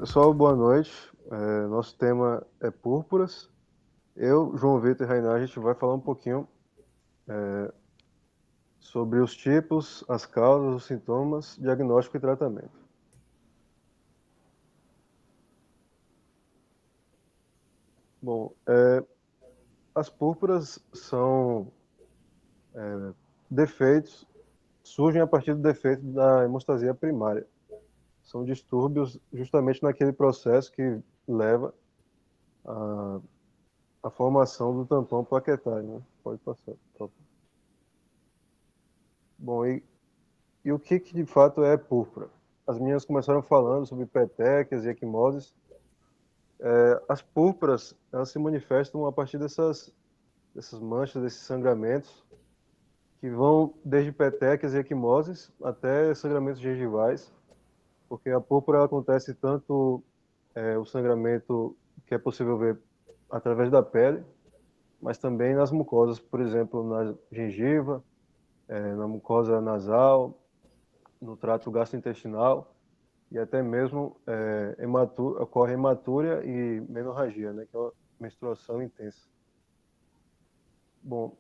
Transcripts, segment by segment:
Pessoal, boa noite. Nosso tema é púrpuras. Eu, João Vitor e Rainar, a gente vai falar um pouquinho sobre os tipos, as causas, os sintomas, diagnóstico e tratamento. Bom, as púrpuras são defeitos, surgem a partir do defeito da hemostasia primária. São distúrbios justamente naquele processo que leva à formação do tampão plaquetário, né? Pode passar, por favor. Bom, e o que de fato é púrpura? As meninas começaram falando sobre petequias e equimoses. As púrpuras, elas se manifestam a partir dessas manchas, desses sangramentos, que vão desde petequias e equimoses até sangramentos gengivais, porque a púrpura ela acontece tanto o sangramento que é possível ver através da pele, mas também nas mucosas, por exemplo, na gengiva, na mucosa nasal, no trato gastrointestinal e até mesmo ocorre hematúria e menorragia, né, que é uma menstruação intensa. Bom,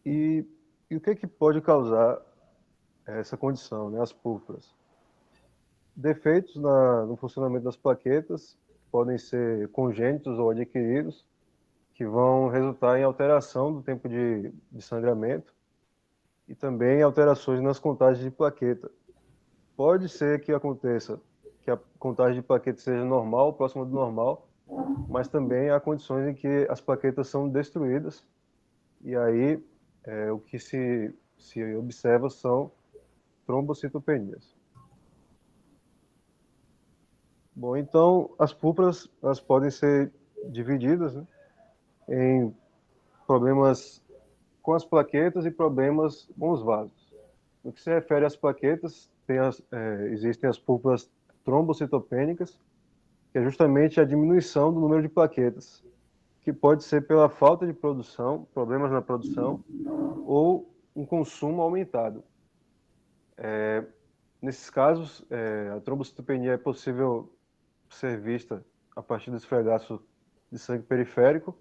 e, e o que pode causar essa condição, né, as púrpuras? Defeitos no funcionamento das plaquetas, que podem ser congênitos ou adquiridos, que vão resultar em alteração do tempo de sangramento e também alterações nas contagens de plaqueta. Pode ser que aconteça que a contagem de plaquetas seja normal, próxima do normal, mas também há condições em que as plaquetas são destruídas e aí o que se observa são trombocitopenias. Bom, então as púrpuras elas podem ser divididas, né, em problemas com as plaquetas e problemas com os vasos. No que se refere às plaquetas, existem as púrpuras trombocitopênicas, que é justamente a diminuição do número de plaquetas, que pode ser pela falta de produção, problemas na produção, ou um consumo aumentado. Nesses casos, a trombocitopenia é possível ser vista a partir do esfregaço de sangue periférico.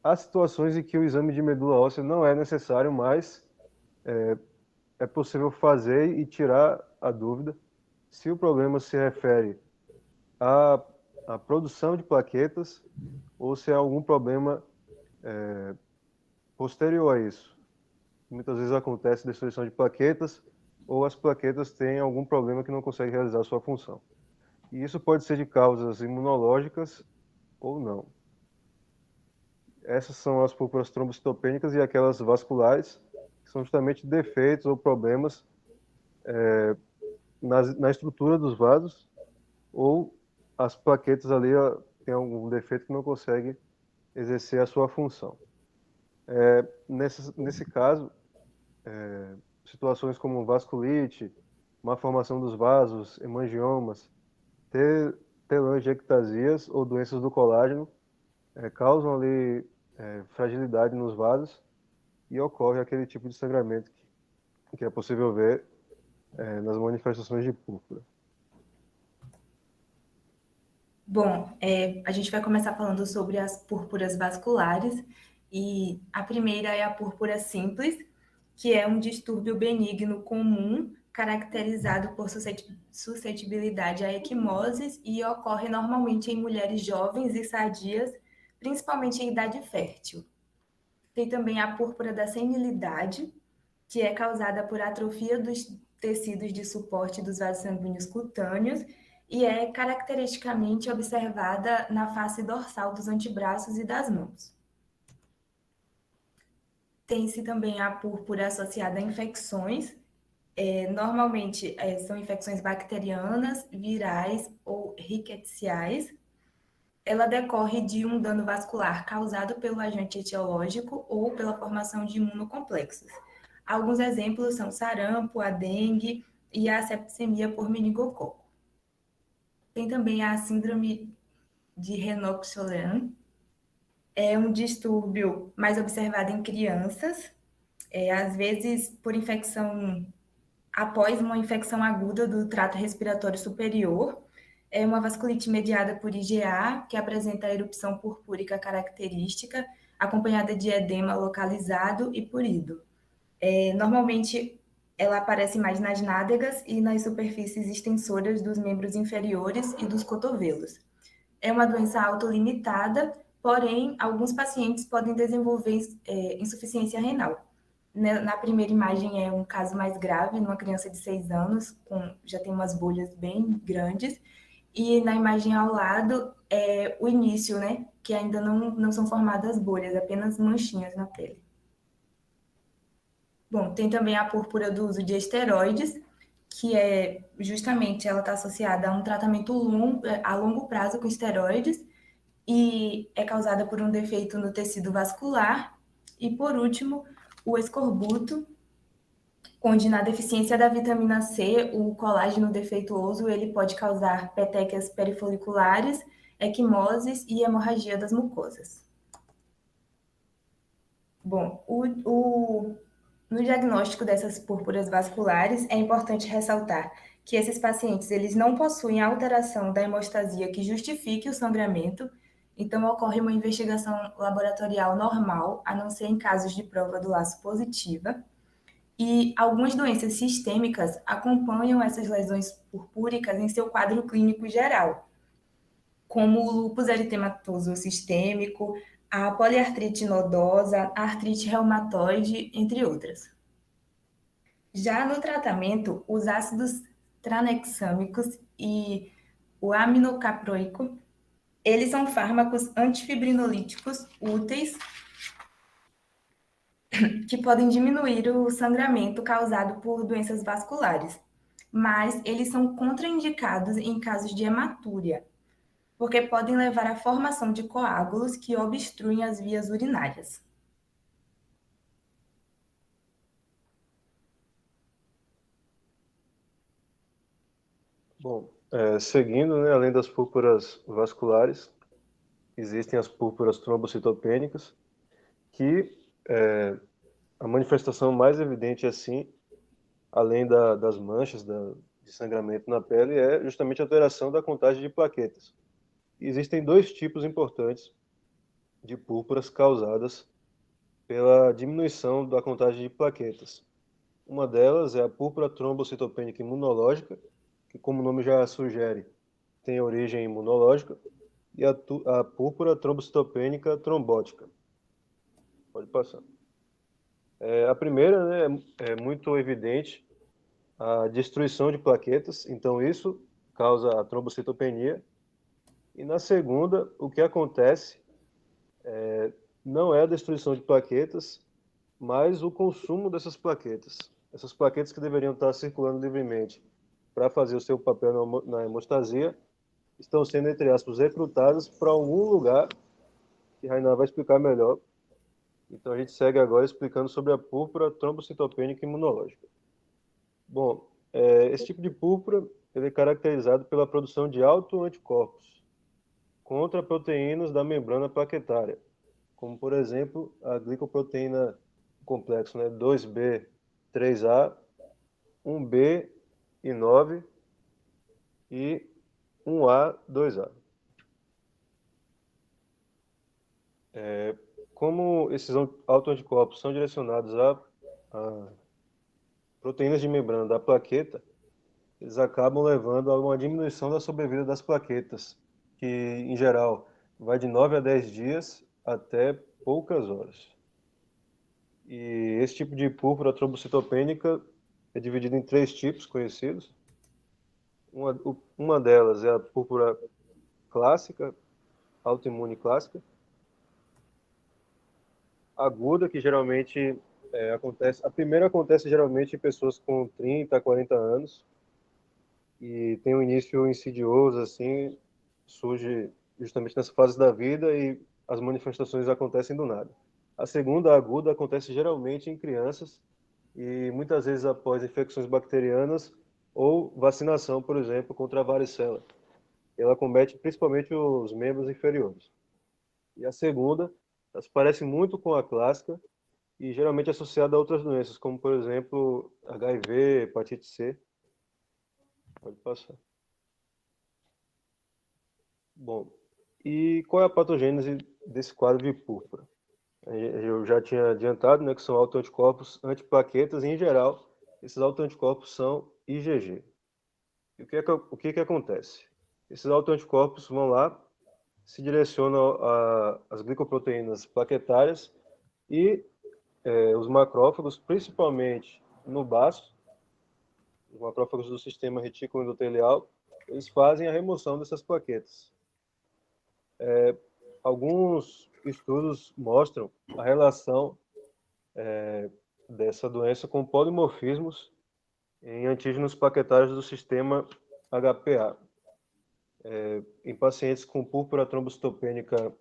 Há situações em que o exame de medula óssea não é necessário, mas é possível fazer e tirar a dúvida se o problema se refere à, à produção de plaquetas ou se há algum problema posterior a isso. Muitas vezes acontece destruição de plaquetas ou as plaquetas têm algum problema que não consegue realizar a sua função. E isso pode ser de causas imunológicas ou não. Essas são as púrpuras trombocitopênicas e aquelas vasculares, que são justamente defeitos ou problemas na estrutura dos vasos, ou as plaquetas ali têm algum defeito que não consegue exercer a sua função. Nesse caso, situações como vasculite, má formação dos vasos, hemangiomas, telangiectasias ou doenças do colágeno causam ali fragilidade nos vasos e ocorre aquele tipo de sangramento que é possível ver nas manifestações de púrpura. Bom, a gente vai começar falando sobre as púrpuras vasculares, e a primeira é a púrpura simples, que é um distúrbio benigno comum, caracterizado por suscetibilidade a equimoses e ocorre normalmente em mulheres jovens e sadias, principalmente em idade fértil. Tem também a púrpura da senilidade, que é causada por atrofia dos tecidos de suporte dos vasos sanguíneos cutâneos e é caracteristicamente observada na face dorsal dos antebraços e das mãos. Tem-se também a púrpura associada a infecções, normalmente são infecções bacterianas, virais ou rickettsiais. Ela decorre de um dano vascular causado pelo agente etiológico ou pela formação de imunocomplexos. Alguns exemplos são sarampo, a dengue e a septicemia por meningococo. Tem também a síndrome de Renox-Schlein, é um distúrbio mais observado em crianças, às vezes após uma infecção aguda do trato respiratório superior, É uma vasculite mediada por IgA, que apresenta a erupção purpúrica característica, acompanhada de edema localizado e purido. Normalmente, ela aparece mais nas nádegas e nas superfícies extensoras dos membros inferiores e dos cotovelos. É uma doença autolimitada, porém, alguns pacientes podem desenvolver insuficiência renal. Na primeira imagem é um caso mais grave, numa criança de 6 anos, já tem umas bolhas bem grandes, e na imagem ao lado é o início, né? Que ainda não são formadas bolhas, apenas manchinhas na pele. Bom, tem também a púrpura do uso de esteroides, que é justamente ela está associada a um tratamento a longo prazo com esteroides e é causada por um defeito no tecido vascular. E por último, o escorbuto, onde na deficiência da vitamina C, o colágeno defeituoso ele pode causar petequias perifoliculares, equimoses e hemorragia das mucosas. Bom, no diagnóstico dessas púrpuras vasculares, é importante ressaltar que esses pacientes eles não possuem alteração da hemostasia que justifique o sangramento, então ocorre uma investigação laboratorial normal, a não ser em casos de prova do laço positiva. E algumas doenças sistêmicas acompanham essas lesões purpúricas em seu quadro clínico geral, como o lúpus eritematoso sistêmico, a poliartrite nodosa, a artrite reumatoide, entre outras. Já no tratamento, os ácidos tranexâmicos e o aminocaproico, eles são fármacos antifibrinolíticos úteis que podem diminuir o sangramento causado por doenças vasculares, mas eles são contraindicados em casos de hematúria, porque podem levar à formação de coágulos que obstruem as vias urinárias. Bom, seguindo, né, além das púrpuras vasculares, existem as púrpuras trombocitopênicas, que a manifestação mais evidente assim, além das manchas de sangramento na pele, é justamente a alteração da contagem de plaquetas. E existem dois tipos importantes de púrpuras causadas pela diminuição da contagem de plaquetas. Uma delas é a púrpura trombocitopênica imunológica, que, como o nome já sugere, tem origem imunológica, e a púrpura trombocitopênica trombótica. Pode passar. A primeira, né, é muito evidente a destruição de plaquetas, então isso causa a trombocitopenia. E na segunda, o que acontece não é a destruição de plaquetas, mas o consumo dessas plaquetas. Essas plaquetas que deveriam estar circulando livremente para fazer o seu papel na hemostasia, estão sendo, entre aspas, recrutadas para algum lugar, que Rainan vai explicar melhor. Então a gente segue agora explicando sobre a púrpura trombocitopênica imunológica. Bom, esse tipo de púrpura ele é caracterizado pela produção de autoanticorpos contra proteínas da membrana plaquetária, como, por exemplo, a glicoproteína complexo, né, 2B, 3A, 1B e 9 e 1A, 2A. Como esses autoanticorpos são direcionados a proteínas de membrana da plaqueta, eles acabam levando a uma diminuição da sobrevida das plaquetas, que, em geral, vai de 9 a 10 dias até poucas horas. E esse tipo de púrpura trombocitopênica é dividido em 3 tipos conhecidos. Uma delas é a púrpura clássica, autoimune clássica, aguda, que geralmente acontece. A primeira acontece geralmente em pessoas com 30 a 40 anos e tem um início insidioso, assim, surge justamente nessa fase da vida e as manifestações acontecem do nada. A segunda, a aguda, acontece geralmente em crianças e muitas vezes após infecções bacterianas ou vacinação, por exemplo, contra a varicela. Ela comete principalmente os membros inferiores. E a segunda, ela se parece muito com a clássica e geralmente associada a outras doenças, como, por exemplo, HIV, hepatite C. Pode passar. Bom, e qual é a patogênese desse quadro de púrpura? Eu já tinha adiantado, né, que são autoanticorpos antiplaquetas e, em geral, esses autoanticorpos são IgG. E o que acontece? Esses autoanticorpos vão lá, se direcionam às glicoproteínas plaquetárias e os macrófagos, principalmente no baço, os macrófagos do sistema retículo endotelial, eles fazem a remoção dessas plaquetas. Alguns estudos mostram a relação dessa doença com polimorfismos em antígenos plaquetários do sistema HPA. Em pacientes com púrpura trombocitopênica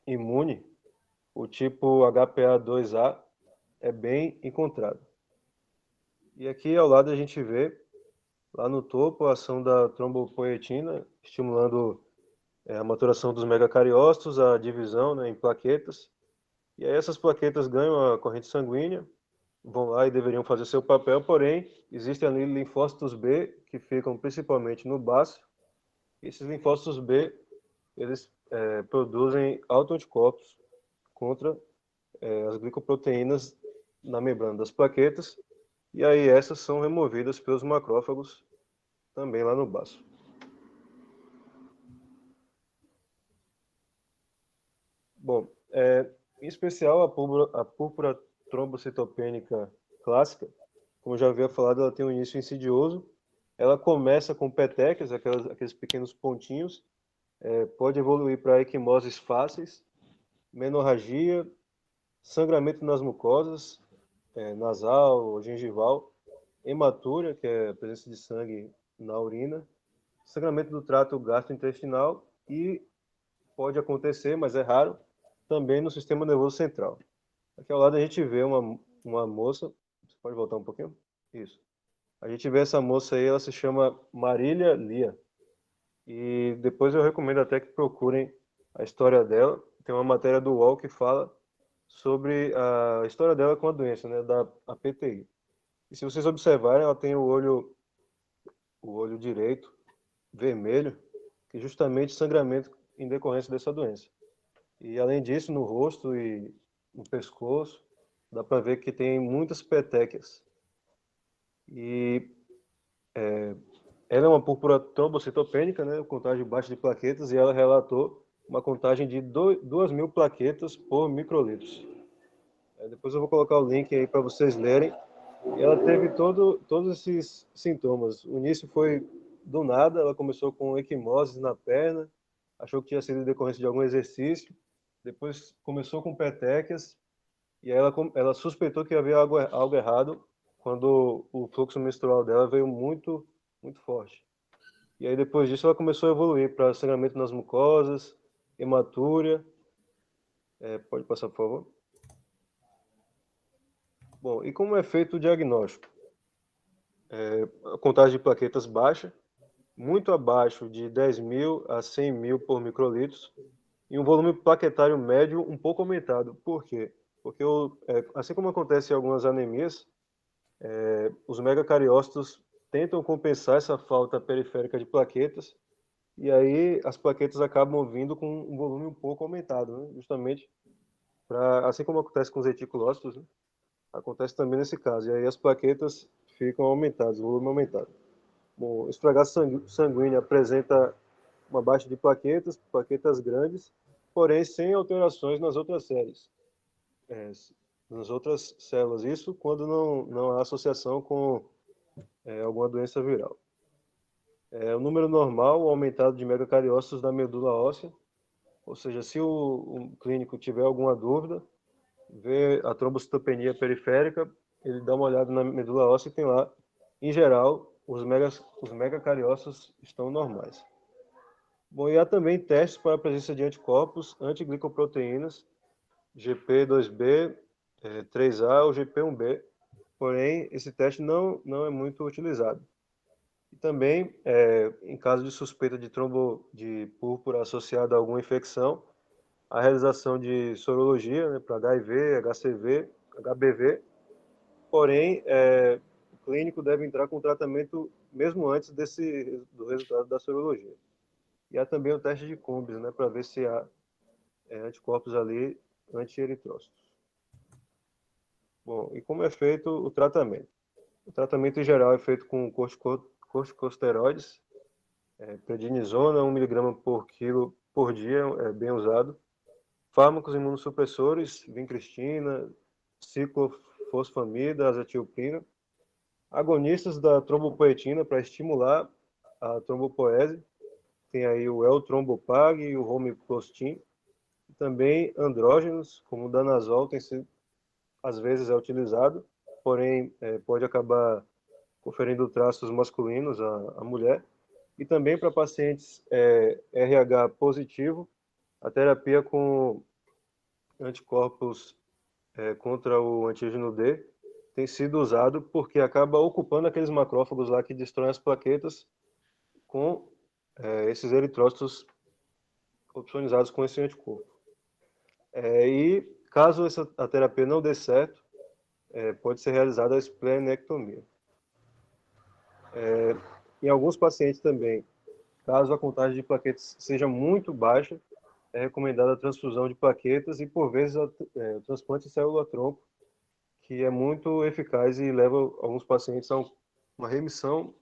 imune, o tipo HPA2A é bem encontrado. E aqui ao lado a gente vê, lá no topo, a ação da trombopoetina, estimulando a maturação dos megacariócitos, a divisão, né, em plaquetas. E aí essas plaquetas ganham a corrente sanguínea, vão lá e deveriam fazer seu papel, porém, existem ali linfócitos B que ficam principalmente no baço. Esses linfócitos B, eles produzem autoanticorpos contra as glicoproteínas na membrana das plaquetas, e aí essas são removidas pelos macrófagos também lá no baço. Bom, em especial a púrpura trombocitopênica clássica, como já havia falado, ela tem um início insidioso. Ela começa com petequias, aqueles pequenos pontinhos, pode evoluir para equimoses fáceis, menorragia, sangramento nas mucosas, nasal ou gengival, hematúria, que é a presença de sangue na urina, sangramento do trato gastrointestinal e pode acontecer, mas é raro, também no sistema nervoso central. Aqui ao lado a gente vê uma moça, você pode voltar um pouquinho? Isso. A gente vê essa moça aí, ela se chama Marília Lia. E depois eu recomendo até que procurem a história dela. Tem uma matéria do UOL que fala sobre a história dela com a doença, né, da PTI. E se vocês observarem, ela tem o olho direito vermelho, que é justamente sangramento em decorrência dessa doença. E além disso, no rosto e no pescoço, dá para ver que tem muitas petequias. E ela é uma púrpura trombocitopênica, né, contagem baixa de plaquetas, e ela relatou uma contagem de 2.000 plaquetas por microlitros. Depois eu vou colocar o link aí para vocês lerem. E ela teve todos esses sintomas. O início foi do nada, ela começou com equimoses na perna, achou que tinha sido em decorrência de algum exercício, depois começou com petequias, e aí ela suspeitou que havia algo errado quando o fluxo menstrual dela veio muito, muito forte. E aí depois disso ela começou a evoluir para sangramento nas mucosas, hematúria. Pode passar, por favor. Bom, e como é feito o diagnóstico? A contagem de plaquetas baixa, muito abaixo de 10.000 a 100.000 por microlitros, e um volume plaquetário médio um pouco aumentado. Por quê? Porque, assim como acontece em algumas anemias, os megacariócitos tentam compensar essa falta periférica de plaquetas, e aí as plaquetas acabam vindo com um volume um pouco aumentado, né? Justamente assim como acontece com os reticulócitos, né? Acontece também nesse caso, e aí as plaquetas ficam aumentadas, o volume aumentado. Bom, o esfregaço sanguíneo apresenta uma baixa de plaquetas grandes, porém sem alterações nas outras séries, nas outras células. Isso quando não há associação com alguma doença viral. O número normal, o aumentado de megacariócitos da medula óssea, ou seja, se o clínico tiver alguma dúvida, vê a trombocitopenia periférica, ele dá uma olhada na medula óssea e tem lá, em geral, os megacariócitos estão normais. Bom, e há também testes para a presença de anticorpos antiglicoproteínas, GP2B, 3A ou GP1B, porém esse teste não é muito utilizado. E também, em caso de suspeita de púrpura associada a alguma infecção, a realização de sorologia, né, para HIV, HCV, HBV, porém, o clínico deve entrar com tratamento mesmo antes do resultado da sorologia. E há também o teste de Cumbres, né, para ver se há anticorpos ali anti-eritrócitos. Bom, e como é feito o tratamento? O tratamento em geral é feito com corticosteroides, prednisona, 1 mg por quilo por dia, é bem usado. Fármacos imunossupressores, vincristina, ciclofosfamida, azatilprina. Agonistas da trombopoetina para estimular a trombopoese. Tem aí o L-trombopag e o homepostin. Também andrógenos, como o danazol, às vezes é utilizado, porém pode acabar conferindo traços masculinos à mulher. E também para pacientes RH positivo, a terapia com anticorpos contra o antígeno D tem sido usado porque acaba ocupando aqueles macrófagos lá que destroem as plaquetas com esses eritrócitos opsonizados com esse anticorpo. E caso a terapia não dê certo, pode ser realizada a esplenectomia. Em alguns pacientes também, caso a contagem de plaquetas seja muito baixa, é recomendada a transfusão de plaquetas e, por vezes, o transplante de célula-tronco, que é muito eficaz e leva alguns pacientes a uma remissão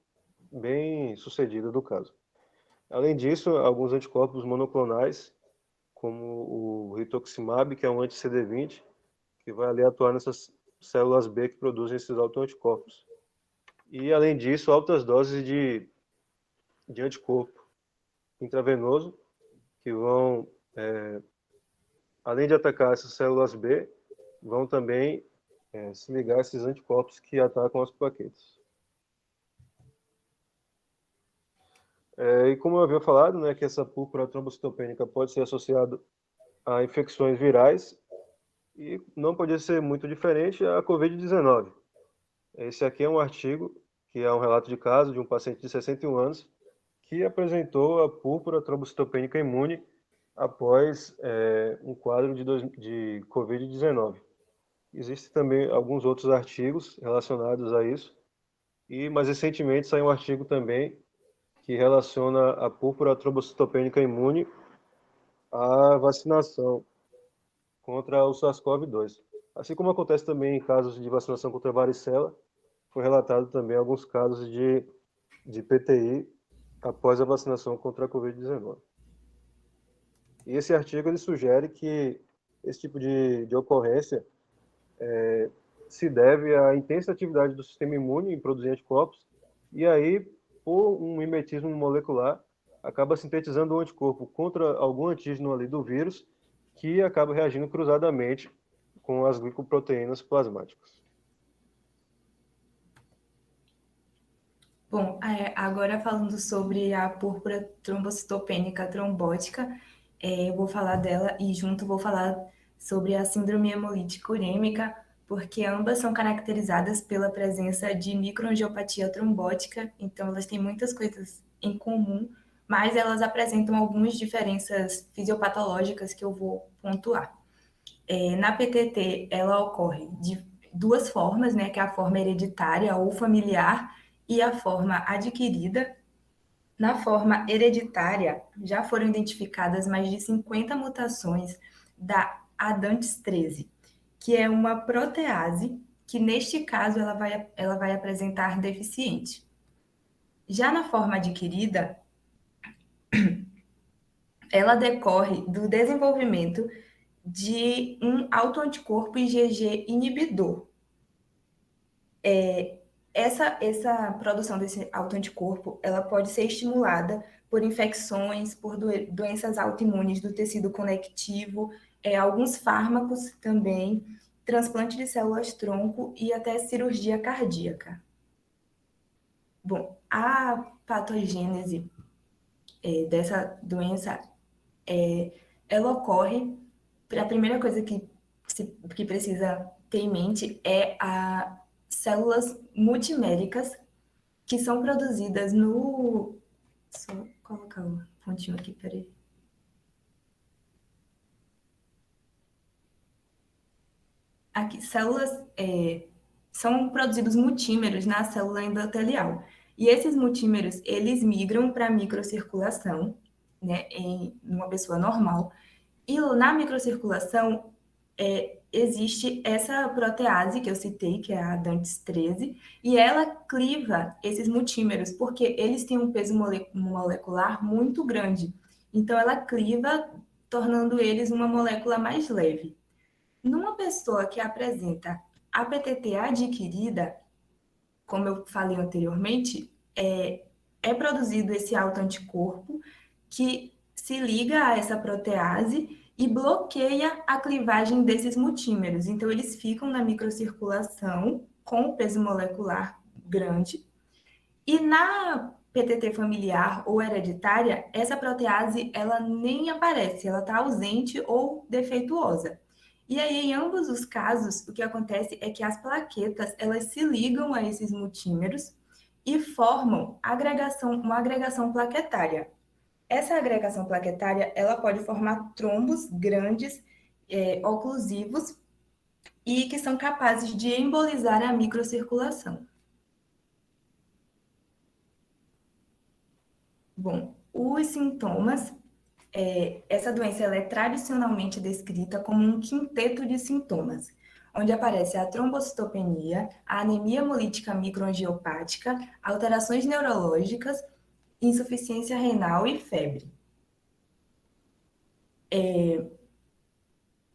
bem sucedida do caso. Além disso, alguns anticorpos monoclonais, como o rituximab, que é um anti-CD20, que vai ali atuar nessas células B que produzem esses autoanticorpos. E, além disso, altas doses de anticorpo intravenoso, que vão, além de atacar essas células B, vão também se ligar a esses anticorpos que atacam as plaquetas. E como eu havia falado, né, que essa púrpura trombocitopênica pode ser associada a infecções virais e não podia ser muito diferente a COVID-19. Esse aqui é um artigo que é um relato de caso de um paciente de 61 anos que apresentou a púrpura trombocitopênica imune após um quadro de COVID-19. Existem também alguns outros artigos relacionados a isso, e mais recentemente saiu um artigo também que relaciona a púrpura trombocitopênica imune à vacinação contra o SARS-CoV-2. Assim como acontece também em casos de vacinação contra a varicela, foi relatado também alguns casos de PTI após a vacinação contra a Covid-19. E esse artigo ele sugere que esse tipo de ocorrência se deve à intensa atividade do sistema imune em produzir anticorpos, e aí, por um mimetismo molecular, acaba sintetizando um anticorpo contra algum antígeno ali do vírus, que acaba reagindo cruzadamente com as glicoproteínas plasmáticas. Bom, agora falando sobre a púrpura trombocitopênica trombótica, eu vou falar dela e junto vou falar sobre a síndrome hemolítica urêmica, porque ambas são caracterizadas pela presença de microangiopatia trombótica, então elas têm muitas coisas em comum, mas elas apresentam algumas diferenças fisiopatológicas que eu vou pontuar. Na PTT, ela ocorre de duas formas, né, que é a forma hereditária ou familiar e a forma adquirida. Na forma hereditária, já foram identificadas mais de 50 mutações da Adantes 13, que é uma protease que, neste caso, ela vai apresentar deficiente. Já na forma adquirida, ela decorre do desenvolvimento de um autoanticorpo IgG inibidor. Essa produção desse autoanticorpo, ela pode ser estimulada por infecções, por doenças autoimunes do tecido conectivo, alguns fármacos também, transplante de células-tronco e até cirurgia cardíaca. Bom, a patogênese dessa doença, ela ocorre, a primeira coisa que precisa ter em mente é a células multiméricas que são produzidas no... Só colocar um pontinho aqui, peraí. Aqui, células são produzidos multímeros na célula endotelial. E esses multímeros, eles migram para a microcirculação né, em uma pessoa normal. E na microcirculação, existe essa protease que eu citei, que é a Dantes 13, e ela cliva esses multímeros, porque eles têm um peso molecular muito grande. Então, ela cliva, tornando eles uma molécula mais leve. Numa pessoa que apresenta a PTT adquirida, como eu falei anteriormente, é produzido esse autoanticorpo que se liga a essa protease e bloqueia a clivagem desses multímeros. Então, eles ficam na microcirculação com o peso molecular grande. E na PTT familiar ou hereditária, essa protease ela nem aparece, ela está ausente ou defeituosa. E aí, em ambos os casos, o que acontece é que as plaquetas elas se ligam a esses multímeros e formam uma agregação plaquetária. Essa agregação plaquetária ela pode formar trombos grandes, oclusivos, e que são capazes de embolizar a microcirculação. Bom, os sintomas, essa doença ela é tradicionalmente descrita como um quinteto de sintomas, onde aparece a trombocitopenia, a anemia hemolítica microangiopática, alterações neurológicas, insuficiência renal e febre.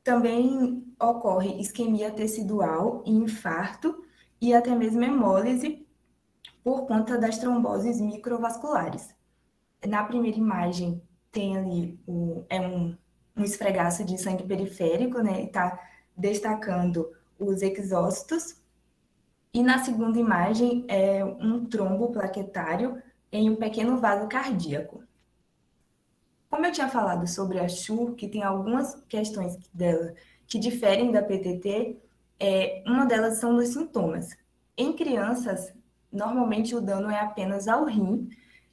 Também ocorre isquemia tecidual e infarto e até mesmo hemólise por conta das tromboses microvasculares. Na primeira imagem tem ali um esfregaço de sangue periférico, né? E está destacando os exócitos. E na segunda imagem é um trombo plaquetário em um pequeno vaso cardíaco. Como eu tinha falado sobre a CHU, que tem algumas questões dela que diferem da PTT, uma delas são nos sintomas. Em crianças, normalmente o dano é apenas ao rim,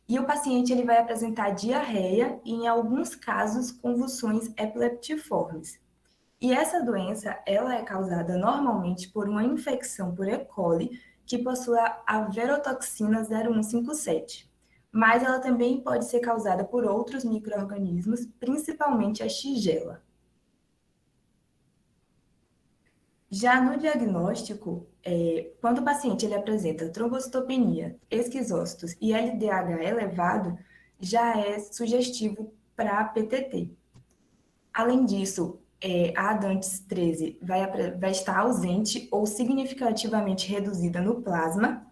e o paciente ele vai apresentar diarreia e, em alguns casos, convulsões epileptiformes. E essa doença, ela é causada normalmente por uma infecção por E. coli que possui a verotoxina 0157. Mas ela também pode ser causada por outros micro-organismos, principalmente a Shigella. Já no diagnóstico, quando o paciente ele apresenta trombocitopenia, esquizócitos e LDH elevado, já é sugestivo para PTT. Além disso, a Dantes 13 vai estar ausente ou significativamente reduzida no plasma,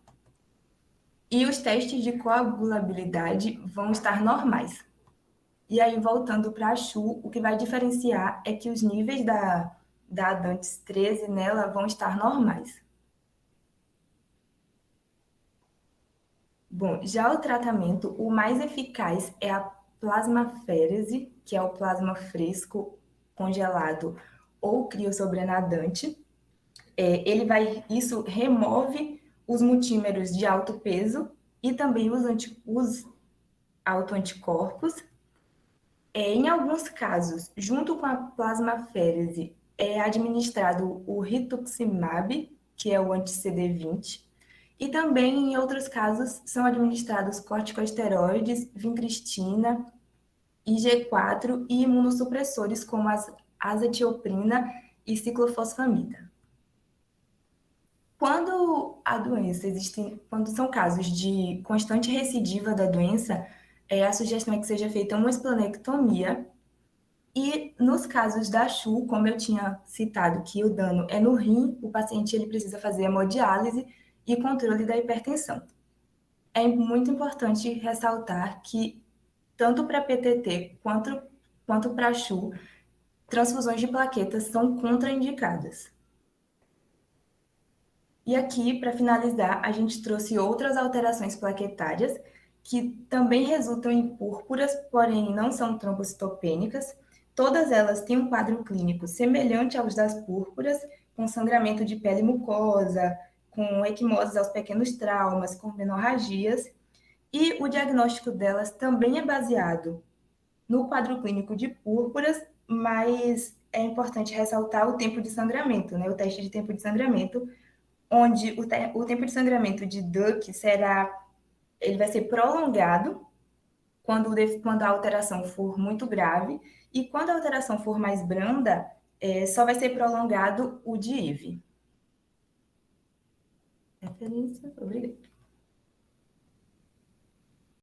e os testes de coagulabilidade vão estar normais. E aí, voltando para a CHU, o que vai diferenciar é que os níveis da Dantes 13 nela vão estar normais. Bom, já o tratamento, o mais eficaz é a plasmaférese, que é o plasma fresco, congelado ou criossobrenadante. Isso remove os multímeros de alto peso e também os autoanticorpos. Em alguns casos, junto com a plasmaférese, é administrado o rituximab, que é o anti-CD20, e também, em outros casos, são administrados corticosteroides, vincristina, IG4 e imunossupressores como a azatioprina e ciclofosfamida. Quando quando são casos de constante recidiva da doença, a sugestão é que seja feita uma esplenectomia. E nos casos da CHU, como eu tinha citado que o dano é no rim, o paciente ele precisa fazer hemodiálise e controle da hipertensão. É muito importante ressaltar que, tanto para PTT quanto para CHU, transfusões de plaquetas são contraindicadas. E aqui, para finalizar, a gente trouxe outras alterações plaquetárias que também resultam em púrpuras, porém não são trombocitopênicas. Todas elas têm um quadro clínico semelhante aos das púrpuras, com sangramento de pele mucosa, com equimoses aos pequenos traumas, com menorragias. E o diagnóstico delas também é baseado no quadro clínico de púrpuras, mas é importante ressaltar o tempo de sangramento, né? O teste de tempo de sangramento, onde o tempo de sangramento de Duck ele vai ser prolongado quando a alteração for muito grave, e quando a alteração for mais branda, só vai ser prolongado o DIV. Referência, obrigada.